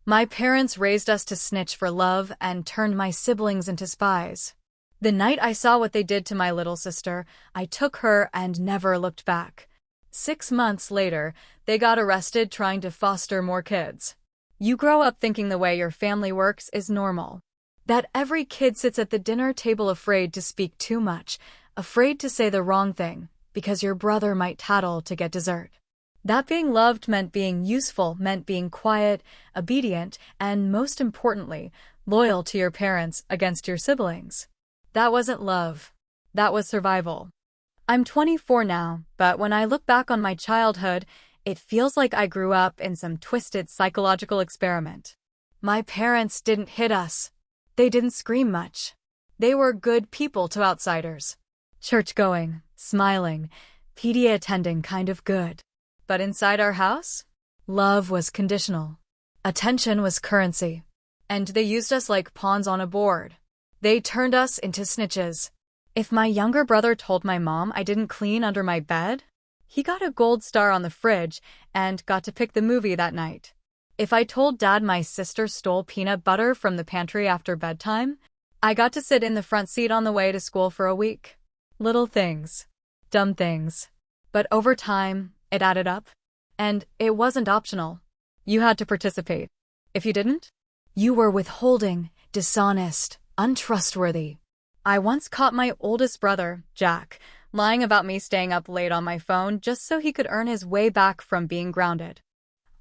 My parents raised us to snitch for love and turned my siblings into spies. The night I saw what they did to my little sister, I took her and never looked back. 6 months later, they got arrested trying to foster more kids. You grow up thinking the way your family works is normal. That every kid sits at the dinner table afraid to speak too much, afraid to say the wrong thing, because your brother might tattle to get dessert. That being loved meant being useful, meant being quiet, obedient, and most importantly, loyal to your parents against your siblings. That wasn't love. That was survival. I'm 24 now, but when I look back on my childhood, it feels like I grew up in some twisted psychological experiment. My parents didn't hit us. They didn't scream much. They were good people to outsiders. Church-going, smiling, PTA attending kind of good. But inside our house, love was conditional. Attention was currency. And they used us like pawns on a board. They turned us into snitches. If my younger brother told my mom I didn't clean under my bed, he got a gold star on the fridge and got to pick the movie that night. If I told Dad my sister stole peanut butter from the pantry after bedtime, I got to sit in the front seat on the way to school for a week. Little things. Dumb things. But over time, it added up. And it wasn't optional. You had to participate. If you didn't, you were withholding, dishonest, untrustworthy. I once caught my oldest brother, Jack, lying about me staying up late on my phone just so he could earn his way back from being grounded.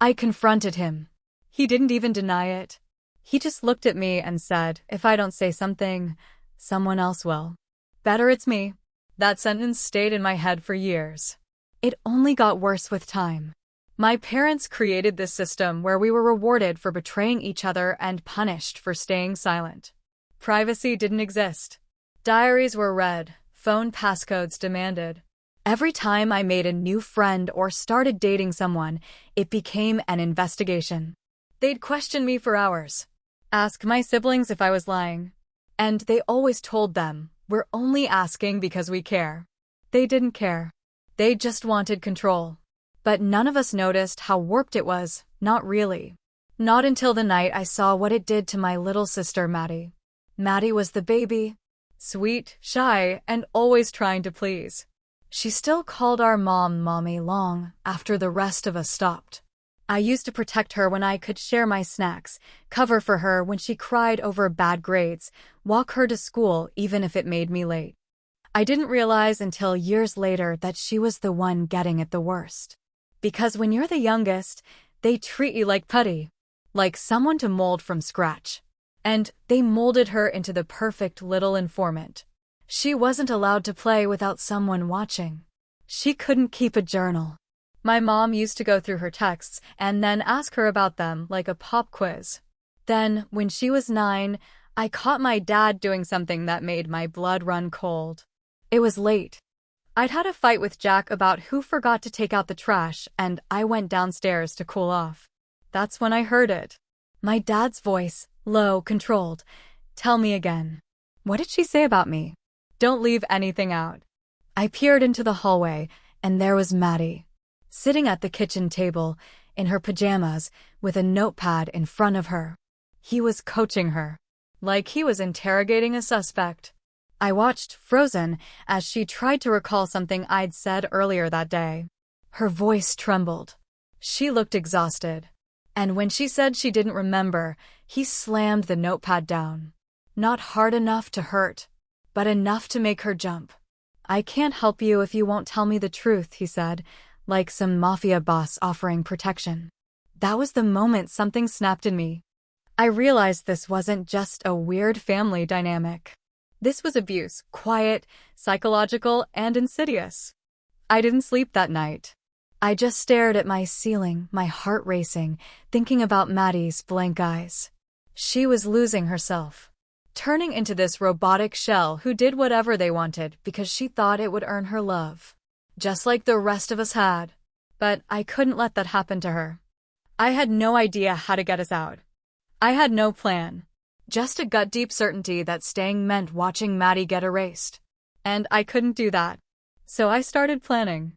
I confronted him. He didn't even deny it. He just looked at me and said, "If I don't say something, someone else will." Better it's me. That sentence stayed in my head for years. It only got worse with time. My parents created this system where we were rewarded for betraying each other and punished for staying silent. Privacy didn't exist. Diaries were read, phone passcodes demanded. Every time I made a new friend or started dating someone, it became an investigation. They'd question me for hours, ask my siblings if I was lying. And they always told them, "We're only asking because we care." They didn't care. They just wanted control. But none of us noticed how warped it was, not really. Not until the night I saw what it did to my little sister, Maddie. Maddie was the baby. Sweet, shy, and always trying to please. She still called our mom Mommy long after the rest of us stopped. I used to protect her when I could share my snacks, cover for her when she cried over bad grades, walk her to school even if it made me late. I didn't realize until years later that she was the one getting it the worst. Because when you're the youngest, they treat you like putty, like someone to mold from scratch. And they molded her into the perfect little informant. She wasn't allowed to play without someone watching. She couldn't keep a journal. My mom used to go through her texts and then ask her about them like a pop quiz. Then, when she was 9, I caught my dad doing something that made my blood run cold. It was late. I'd had a fight with Jack about who forgot to take out the trash, and I went downstairs to cool off. That's when I heard it. My dad's voice, low, controlled. "Tell me again. What did she say about me? Don't leave anything out." I peered into the hallway, and there was Maddie, sitting at the kitchen table, in her pajamas, with a notepad in front of her. He was coaching her, like he was interrogating a suspect. I watched, frozen, as she tried to recall something I'd said earlier that day. Her voice trembled. She looked exhausted. And when she said she didn't remember, he slammed the notepad down. Not hard enough to hurt, but enough to make her jump. "I can't help you if you won't tell me the truth," he said, like some mafia boss offering protection. That was the moment something snapped in me. I realized this wasn't just a weird family dynamic. This was abuse, quiet, psychological, and insidious. I didn't sleep that night. I just stared at my ceiling, my heart racing, thinking about Maddie's blank eyes. She was losing herself, turning into this robotic shell who did whatever they wanted because she thought it would earn her love, just like the rest of us had. But I couldn't let that happen to her. I had no idea how to get us out. I had no plan, just a gut-deep certainty that staying meant watching Maddie get erased. And I couldn't do that. So I started planning.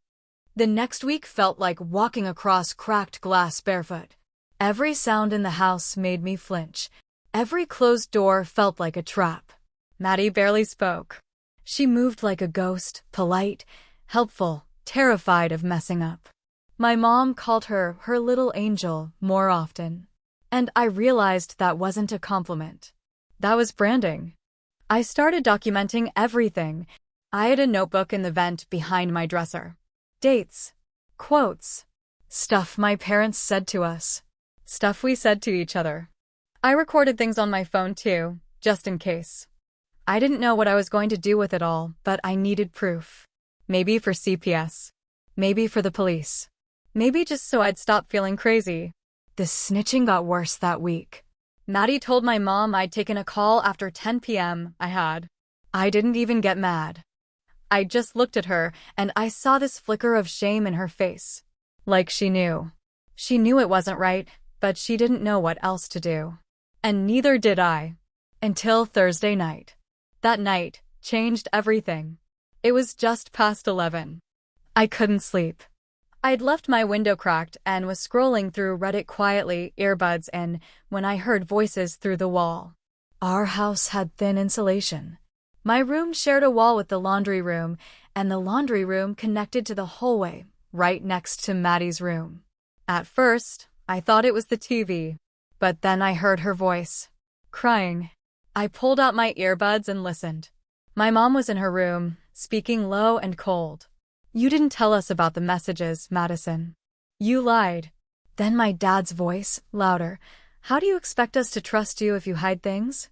The next week felt like walking across cracked glass barefoot. Every sound in the house made me flinch. Every closed door felt like a trap. Maddie barely spoke. She moved like a ghost, polite, helpful, terrified of messing up. My mom called her her little angel more often. And I realized that wasn't a compliment. That was branding. I started documenting everything. I had a notebook in the vent behind my dresser. Dates, quotes, stuff my parents said to us, stuff we said to each other. I recorded things on my phone too, just in case. I didn't know what I was going to do with it all, but I needed proof. Maybe for CPS. Maybe for the police. Maybe just so I'd stop feeling crazy. The snitching got worse that week. Maddie told my mom I'd taken a call after 10 p.m. I didn't even get mad. I just looked at her, and I saw this flicker of shame in her face. Like she knew. She knew it wasn't right, but she didn't know what else to do. And neither did I. Until Thursday night. That night changed everything. It was just past 11. I couldn't sleep. I'd left my window cracked and was scrolling through Reddit quietly, earbuds in, when I heard voices through the wall. Our house had thin insulation. My room shared a wall with the laundry room, and the laundry room connected to the hallway, right next to Maddie's room. At first, I thought it was the TV, but then I heard her voice, crying. I pulled out my earbuds and listened. My mom was in her room, speaking low and cold. You didn't tell us about the messages, Madison. You lied. Then my dad's voice, louder. How do you expect us to trust you if you hide things?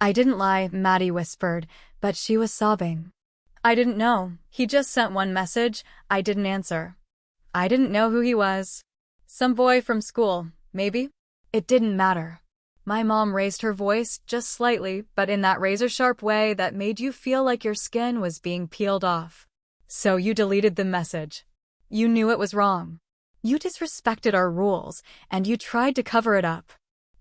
I didn't lie, Maddie whispered, but she was sobbing. I didn't know. He just sent one message. I didn't answer. I didn't know who he was. Some boy from school, maybe? It didn't matter. My mom raised her voice just slightly, but in that razor-sharp way that made you feel like your skin was being peeled off. So you deleted the message. You knew it was wrong. You disrespected our rules, and you tried to cover it up.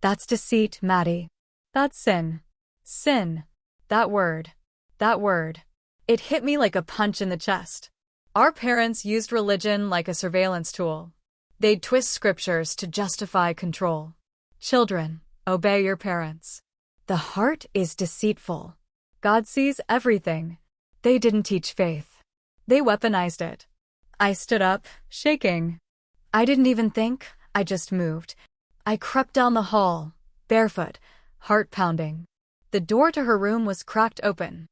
That's deceit, Maddie. That's sin. Sin. That word. That word. It hit me like a punch in the chest. Our parents used religion like a surveillance tool. They'd twist scriptures to justify control. Children, obey your parents. The heart is deceitful. God sees everything. They didn't teach faith. They weaponized it. I stood up, shaking. I didn't even think, I just moved. I crept down the hall, barefoot, heart pounding. The door to her room was cracked open.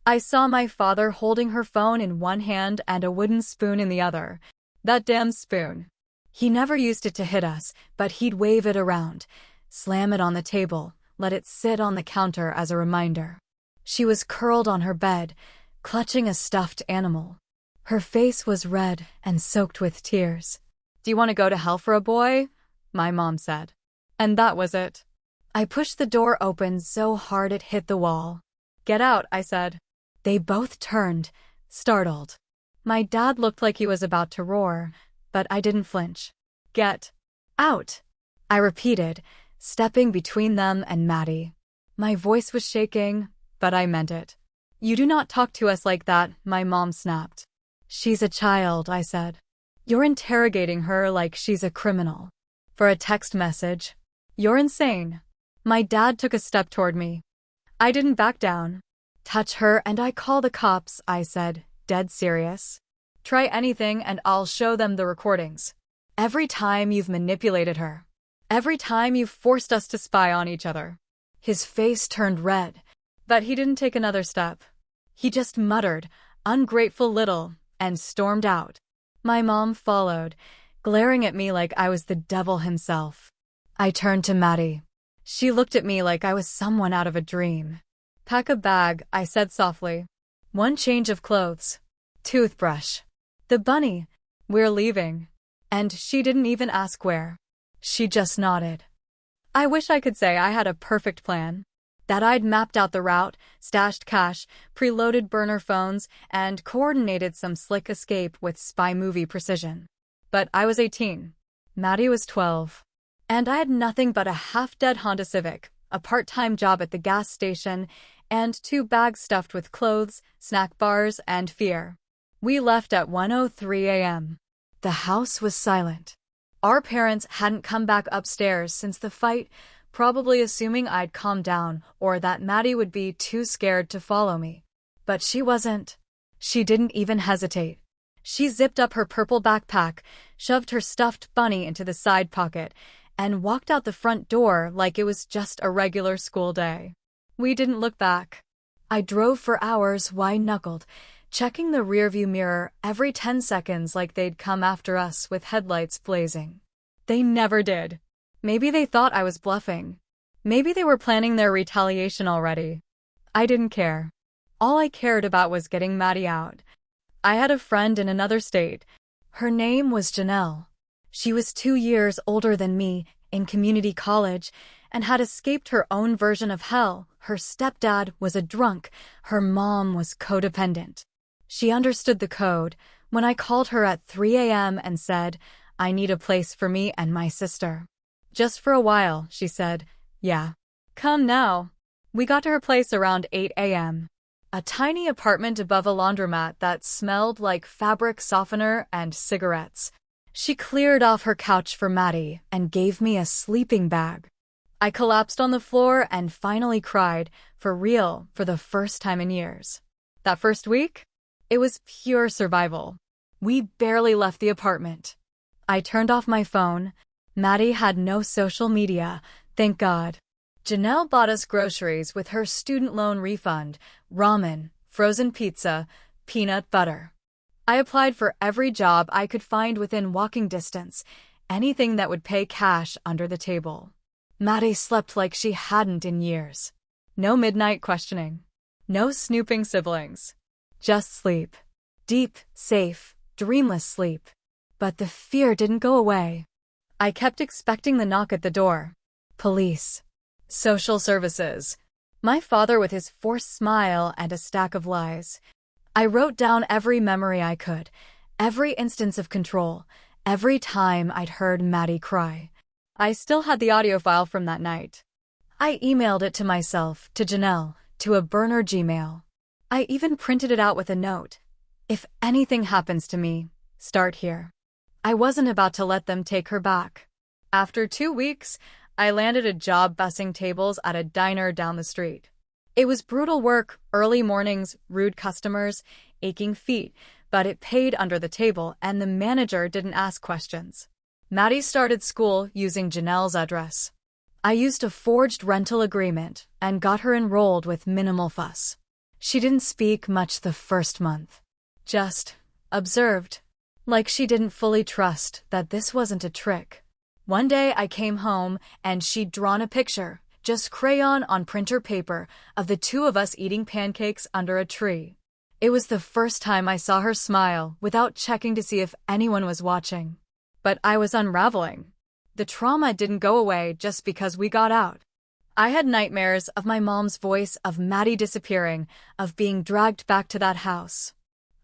I saw my father holding her phone in one hand and a wooden spoon in the other. That damn spoon. He never used it to hit us, but he'd wave it around, slam it on the table, let it sit on the counter as a reminder. She was curled on her bed, clutching a stuffed animal. Her face was red and soaked with tears. Do you want to go to hell for a boy? My mom said. And that was it. I pushed the door open so hard it hit the wall. Get out, I said. They both turned, startled. My dad looked like he was about to roar, but I didn't flinch. Get out, I repeated, stepping between them and Maddie. My voice was shaking, but I meant it. You do not talk to us like that, my mom snapped. She's a child, I said. You're interrogating her like she's a criminal. For a text message. You're insane. My dad took a step toward me. I didn't back down. Touch her and I call the cops, I said, dead serious. Try anything and I'll show them the recordings. Every time you've manipulated her. Every time you've forced us to spy on each other. His face turned red, but he didn't take another step. He just muttered, ungrateful little, and stormed out. My mom followed, glaring at me like I was the devil himself. I turned to Maddie. She looked at me like I was someone out of a dream. Pack a bag, I said softly. One change of clothes. Toothbrush. The bunny. We're leaving. And she didn't even ask where. She just nodded. I wish I could say I had a perfect plan. That I'd mapped out the route, stashed cash, preloaded burner phones, and coordinated some slick escape with spy movie precision. But I was 18. Maddie was 12. And I had nothing but a half-dead Honda Civic, a part-time job at the gas station, and 2 bags stuffed with clothes, snack bars, and fear. We left at 1:03 a.m. The house was silent. Our parents hadn't come back upstairs since the fight, probably assuming I'd calmed down or that Maddie would be too scared to follow me. But she wasn't. She didn't even hesitate. She zipped up her purple backpack, shoved her stuffed bunny into the side pocket, and walked out the front door like it was just a regular school day. We didn't look back. I drove for hours white-knuckled, checking the rearview mirror every 10 seconds like they'd come after us with headlights blazing. They never did. Maybe they thought I was bluffing. Maybe they were planning their retaliation already. I didn't care. All I cared about was getting Maddie out. I had a friend in another state. Her name was Janelle. She was 2 years older than me, in community college, and had escaped her own version of hell. Her stepdad was a drunk. Her mom was codependent. She understood the code. When I called her at 3 a.m. and said, "I need a place for me and my sister." "Just for a while," she said. "Yeah. Come now." We got to her place around 8 a.m. A tiny apartment above a laundromat that smelled like fabric softener and cigarettes. She cleared off her couch for Maddie and gave me a sleeping bag. I collapsed on the floor and finally cried, for real, for the first time in years. That first week? It was pure survival. We barely left the apartment. I turned off my phone. Maddie had no social media, thank God. Janelle bought us groceries with her student loan refund, ramen, frozen pizza, peanut butter. I applied for every job I could find within walking distance, anything that would pay cash under the table. Maddie slept like she hadn't in years. No midnight questioning. No snooping siblings. Just sleep. Deep, safe, dreamless sleep. But the fear didn't go away. I kept expecting the knock at the door. Police. Social services. My father with his forced smile and a stack of lies. I wrote down every memory I could, every instance of control, every time I'd heard Maddie cry. I still had the audio file from that night. I emailed it to myself, to Janelle, to a burner Gmail. I even printed it out with a note. If anything happens to me, start here. I wasn't about to let them take her back. After 2 weeks, I landed a job bussing tables at a diner down the street. It was brutal work, early mornings, rude customers, aching feet, but it paid under the table and the manager didn't ask questions. Maddie started school using Janelle's address. I used a forged rental agreement and got her enrolled with minimal fuss. She didn't speak much the first month. Just observed. Like she didn't fully trust that this wasn't a trick. One day I came home and she'd drawn a picture, just crayon on printer paper, of the two of us eating pancakes under a tree. It was the first time I saw her smile without checking to see if anyone was watching. But I was unraveling. The trauma didn't go away just because we got out. I had nightmares of my mom's voice, of Maddie disappearing, of being dragged back to that house.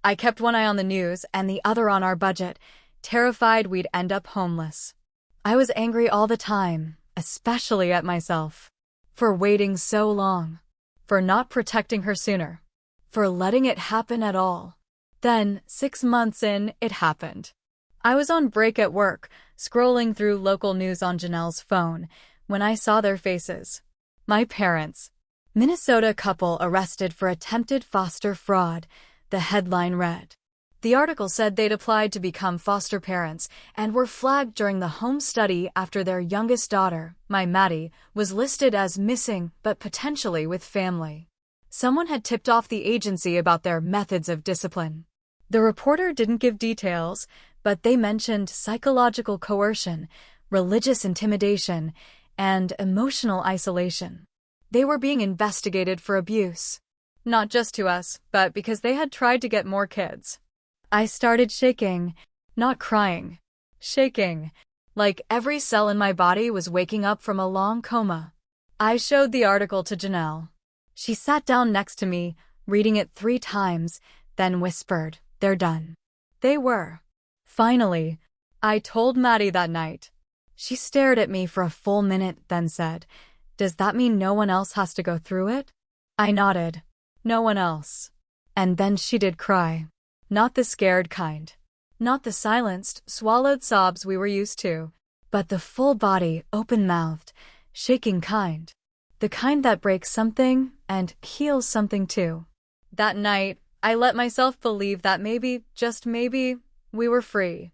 I kept one eye on the news and the other on our budget, terrified we'd end up homeless. I was angry all the time, especially at myself. For waiting so long. For not protecting her sooner. For letting it happen at all. Then, 6 months in, it happened. I was on break at work, scrolling through local news on Janelle's phone, when I saw their faces. My parents. Minnesota couple arrested for attempted foster fraud, the headline read. The article said they'd applied to become foster parents and were flagged during the home study after their youngest daughter, my Maddie, was listed as missing but potentially with family. Someone had tipped off the agency about their methods of discipline. The reporter didn't give details, but they mentioned psychological coercion, religious intimidation, and emotional isolation. They were being investigated for abuse. Not just to us, but because they had tried to get more kids. I started shaking, not crying. Shaking, like every cell in my body was waking up from a long coma. I showed the article to Janelle. She sat down next to me, reading it 3 times, then whispered, "They're done." They were. Finally, I told Maddie that night. She stared at me for a full minute, then said, "Does that mean no one else has to go through it?" I nodded. No one else. And then she did cry. Not the scared kind. Not the silenced, swallowed sobs we were used to, but the full body, open-mouthed, shaking kind. The kind that breaks something and heals something too. That night, I let myself believe that maybe, just maybe, we were free.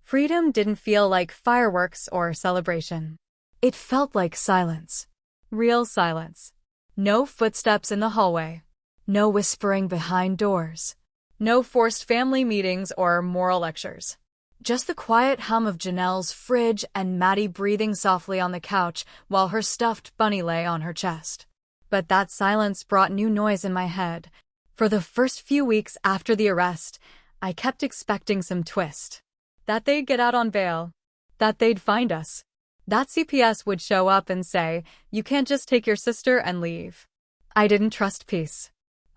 Freedom didn't feel like fireworks or celebration. It felt like silence. Real silence. No footsteps in the hallway. No whispering behind doors. No forced family meetings or moral lectures. Just the quiet hum of Janelle's fridge and Maddie breathing softly on the couch while her stuffed bunny lay on her chest. But that silence brought new noise in my head. For the first few weeks after the arrest, I kept expecting some twist. That they'd get out on bail. That they'd find us. That CPS would show up and say, "You can't just take your sister and leave." I didn't trust peace.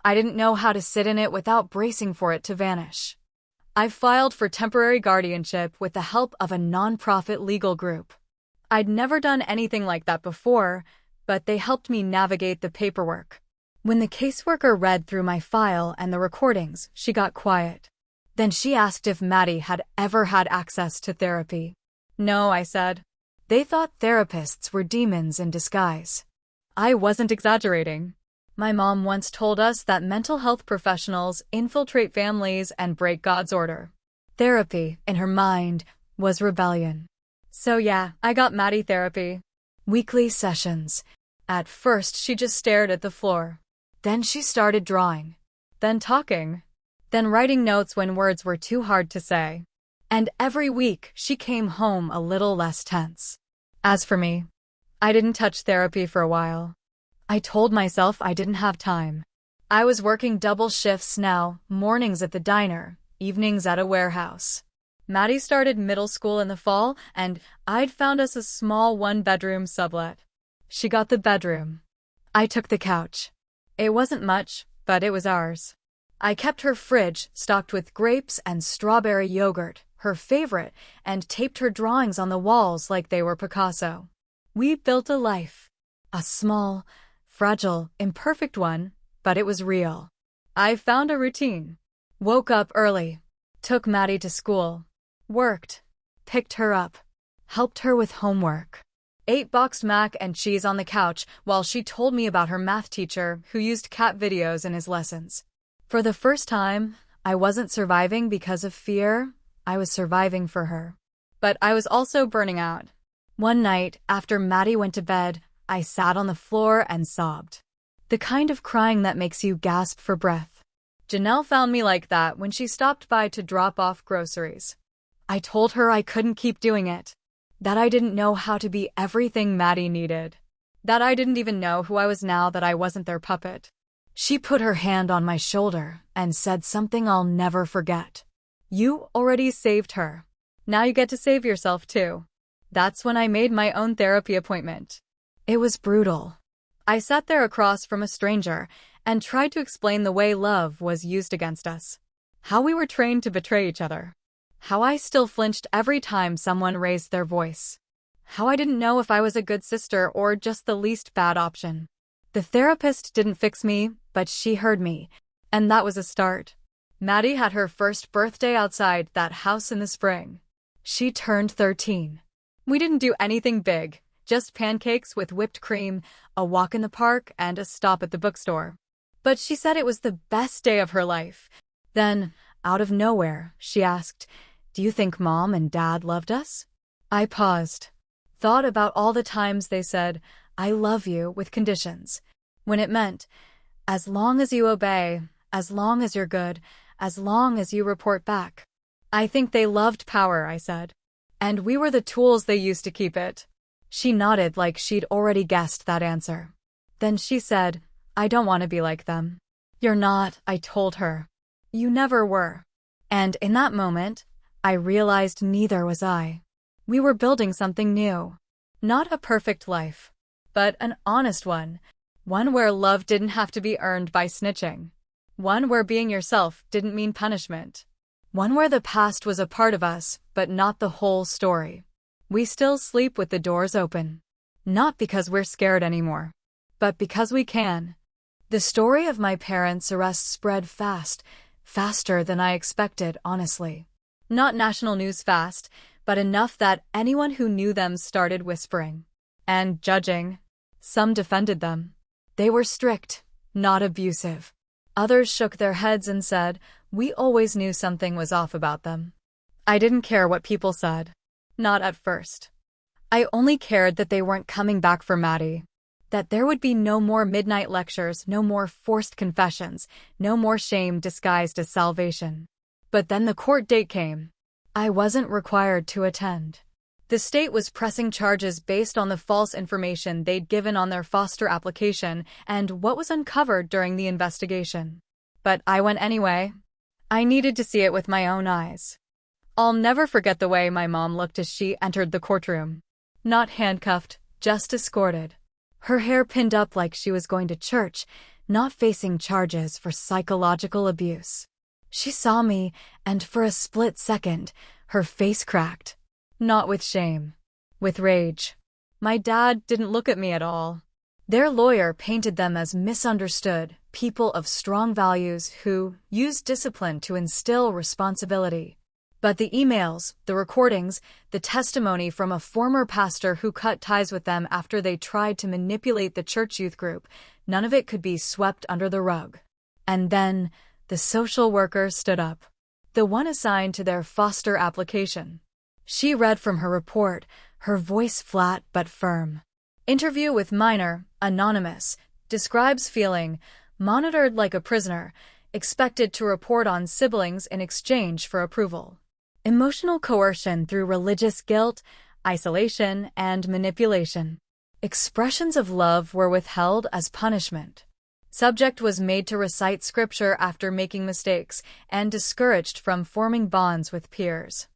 I didn't know how to sit in it without bracing for it to vanish. I filed for temporary guardianship with the help of a nonprofit legal group. I'd never done anything like that before, but they helped me navigate the paperwork. When the caseworker read through my file and the recordings, she got quiet. Then she asked if Maddie had ever had access to therapy. No, I said. They thought therapists were demons in disguise. I wasn't exaggerating. My mom once told us that mental health professionals infiltrate families and break God's order. Therapy, in her mind, was rebellion. So yeah, I got Maddie therapy. Weekly sessions. At first, she just stared at the floor. Then she started drawing. Then talking. Then writing notes when words were too hard to say. And every week, she came home a little less tense. As for me, I didn't touch therapy for a while. I told myself I didn't have time. I was working double shifts now, mornings at the diner, evenings at a warehouse. Maddie started middle school in the fall, and I'd found us a small one-bedroom sublet. She got the bedroom. I took the couch. It wasn't much, but it was ours. I kept her fridge stocked with grapes and strawberry yogurt, her favorite, and taped her drawings on the walls like they were Picasso. We built a life. A small, fragile, imperfect one, but it was real. I found a routine. Woke up early. Took Maddie to school. Worked. Picked her up. Helped her with homework. Ate boxed mac and cheese on the couch while she told me about her math teacher who used cat videos in his lessons. For the first time, I wasn't surviving because of fear. I was surviving for her. But I was also burning out. One night, after Maddie went to bed, I sat on the floor and sobbed. The kind of crying that makes you gasp for breath. Janelle found me like that when she stopped by to drop off groceries. I told her I couldn't keep doing it. That I didn't know how to be everything Maddie needed. That I didn't even know who I was now that I wasn't their puppet. She put her hand on my shoulder and said something I'll never forget. "You already saved her. Now you get to save yourself too." That's when I made my own therapy appointment. It was brutal. I sat there across from a stranger and tried to explain the way love was used against us. How we were trained to betray each other. How I still flinched every time someone raised their voice. How I didn't know if I was a good sister or just the least bad option. The therapist didn't fix me, but she heard me, and that was a start. Maddie had her first birthday outside that house in the spring. She turned 13. We didn't do anything big, just pancakes with whipped cream, a walk in the park, and a stop at the bookstore. But she said it was the best day of her life. Then, out of nowhere, she asked, "Do you think Mom and Dad loved us?" I paused. Thought about all the times they said, "I love you," with conditions. When it meant, as long as you obey, as long as you're good, as long as you report back. "I think they loved power," I said. "And we were the tools they used to keep it." She nodded like she'd already guessed that answer. Then she said, "I don't want to be like them." "You're not," I told her. "You never were." And in that moment, I realized neither was I. We were building something new. Not a perfect life, but an honest one. One where love didn't have to be earned by snitching. One where being yourself didn't mean punishment. One where the past was a part of us, but not the whole story. We still sleep with the doors open. Not because we're scared anymore, but because we can. The story of my parents' arrest spread fast, faster than I expected, honestly. Not national news fast, but enough that anyone who knew them started whispering and judging. Some defended them. They were strict, not abusive. Others shook their heads and said, "We always knew something was off about them." I didn't care what people said. Not at first. I only cared that they weren't coming back for Maddie. That there would be no more midnight lectures, no more forced confessions, no more shame disguised as salvation. But then the court date came. I wasn't required to attend. The state was pressing charges based on the false information they'd given on their foster application and what was uncovered during the investigation. But I went anyway. I needed to see it with my own eyes. I'll never forget the way my mom looked as she entered the courtroom. Not handcuffed, just escorted. Her hair pinned up like she was going to church, not facing charges for psychological abuse. She saw me, and for a split second, her face cracked. Not with shame. With rage. My dad didn't look at me at all. Their lawyer painted them as misunderstood, people of strong values who used discipline to instill responsibility. But the emails, the recordings, the testimony from a former pastor who cut ties with them after they tried to manipulate the church youth group, none of it could be swept under the rug. And then, the social worker stood up. The one assigned to their foster application. She read from her report, her voice flat but firm. Interview with minor, anonymous, describes feeling monitored like a prisoner, expected to report on siblings in exchange for approval. Emotional coercion through religious guilt, isolation, and manipulation. Expressions of love were withheld as punishment. Subject was made to recite scripture after making mistakes and discouraged from forming bonds with peers.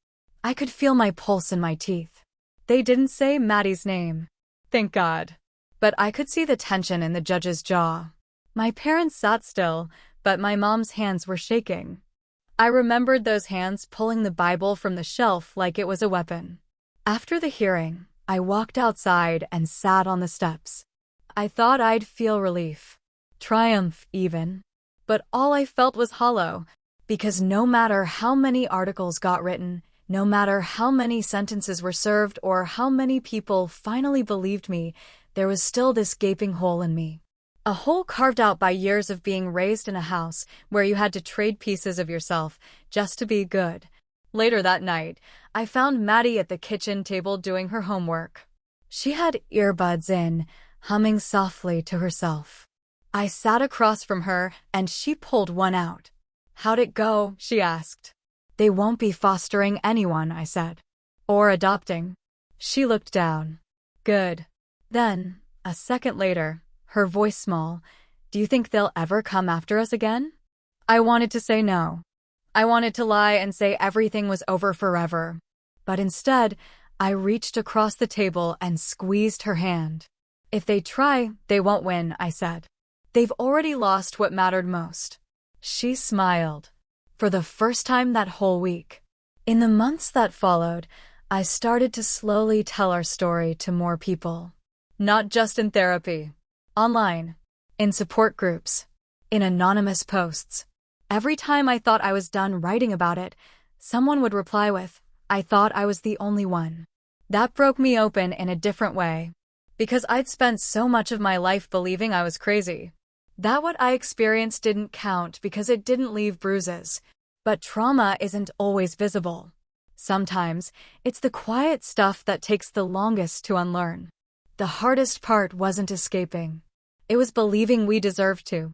I could feel my pulse in my teeth. They didn't say Maddie's name. Thank God. But I could see the tension in the judge's jaw. My parents sat still, but my mom's hands were shaking. I remembered those hands pulling the Bible from the shelf like it was a weapon. After the hearing, I walked outside and sat on the steps. I thought I'd feel relief. Triumph, even. But all I felt was hollow, because no matter how many articles got written, no matter how many sentences were served or how many people finally believed me, there was still this gaping hole in me. A hole carved out by years of being raised in a house where you had to trade pieces of yourself just to be good. Later that night, I found Maddie at the kitchen table doing her homework. She had earbuds in, humming softly to herself. I sat across from her, and she pulled one out. "How'd it go?" she asked. "They won't be fostering anyone," I said. "Or adopting." She looked down. "Good." Then, a second later, her voice small, "Do you think they'll ever come after us again?" I wanted to say no. I wanted to lie and say everything was over forever. But instead, I reached across the table and squeezed her hand. "If they try, they won't win," I said. "They've already lost what mattered most." She smiled. For the first time that whole week. In the months that followed, I started to slowly tell our story to more people. Not just in therapy. Online. In support groups. In anonymous posts. Every time I thought I was done writing about it, someone would reply with, "I thought I was the only one." That broke me open in a different way. Because I'd spent so much of my life believing I was crazy. That what I experienced didn't count because it didn't leave bruises. But trauma isn't always visible. Sometimes, it's the quiet stuff that takes the longest to unlearn. The hardest part wasn't escaping. It was believing we deserved to.